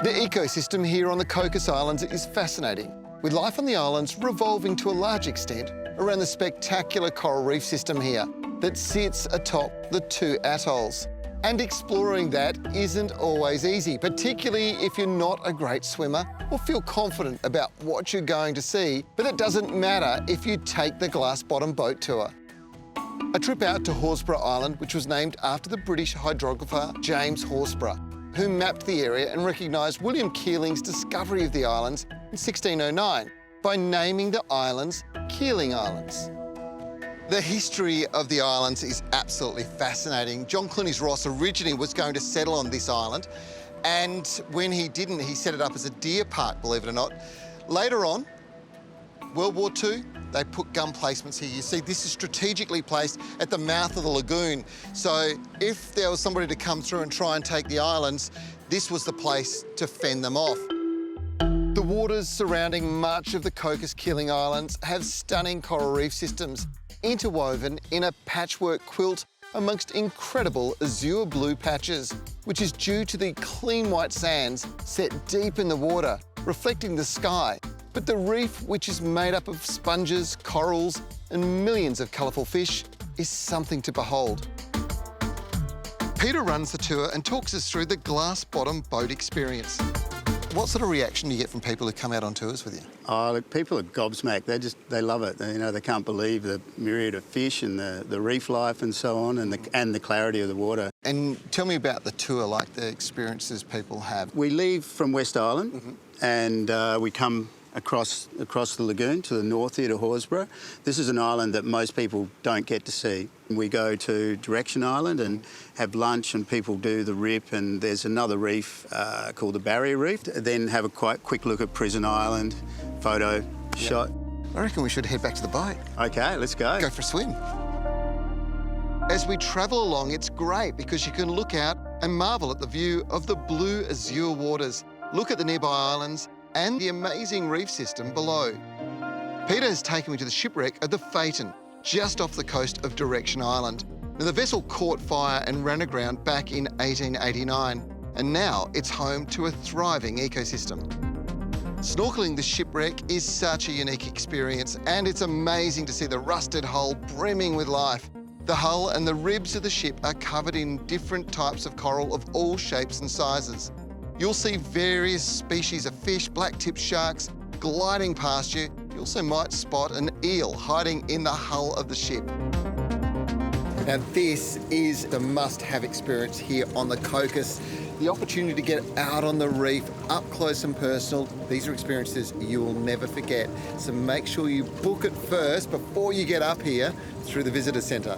The ecosystem here on the Cocos Islands is fascinating, with life on the islands revolving to a large extent around the spectacular coral reef system here that sits atop the two atolls. And exploring that isn't always easy, particularly if you're not a great swimmer or feel confident about what you're going to see, but it doesn't matter if you take the glass-bottom boat tour. A trip out to Horsburgh Island, which was named after the British hydrographer James Horsburgh, who mapped the area and recognised William Keeling's discovery of the islands in 1609 by naming the islands Keeling Islands. The history of the islands is absolutely fascinating. John Cluny's Ross originally was going to settle on this island, and when he didn't, he set it up as a deer park, believe it or not. Later on, World War II, they put gun placements here. You see, this is strategically placed at the mouth of the lagoon. So if there was somebody to come through and try and take the islands, this was the place to fend them off. The waters surrounding much of the Cocos Keeling Islands have stunning coral reef systems, interwoven in a patchwork quilt amongst incredible azure blue patches, which is due to the clean white sands set deep in the water, reflecting the sky. But the reef, which is made up of sponges, corals, and millions of colourful fish, is something to behold. Peter runs the tour and talks us through the glass-bottom boat experience. What sort of reaction do you get from people who come out on tours with you? Oh, look, people are gobsmacked. They love it. They can't believe the myriad of fish and the reef life and so on, and the clarity of the water. And tell me about the tour, like the experiences people have. We leave from West Island and we come across the lagoon to the north here to Horsburgh. This is an island that most people don't get to see. We go to Direction Island and have lunch, and people do the rip, and there's another reef called the Barrier Reef. Then have a quite quick look at Prison Island, photo shot. I reckon we should head back to the boat. Okay, let's go. Go for a swim. As we travel along, it's great because you can look out and marvel at the view of the blue azure waters, look at the nearby islands, and the amazing reef system below. Peter has taken me to the shipwreck of the Phaeton, just off the coast of Direction Island. Now, the vessel caught fire and ran aground back in 1889, and now it's home to a thriving ecosystem. Snorkeling the shipwreck is such a unique experience, and it's amazing to see the rusted hull brimming with life. The hull and the ribs of the ship are covered in different types of coral of all shapes and sizes. You'll see various species of fish, black-tipped sharks, gliding past you. You also might spot an eel hiding in the hull of the ship. Now, this is the must-have experience here on the Cocos. The opportunity to get out on the reef, up close and personal. These are experiences you will never forget. So make sure you book it first before you get up here through the visitor centre.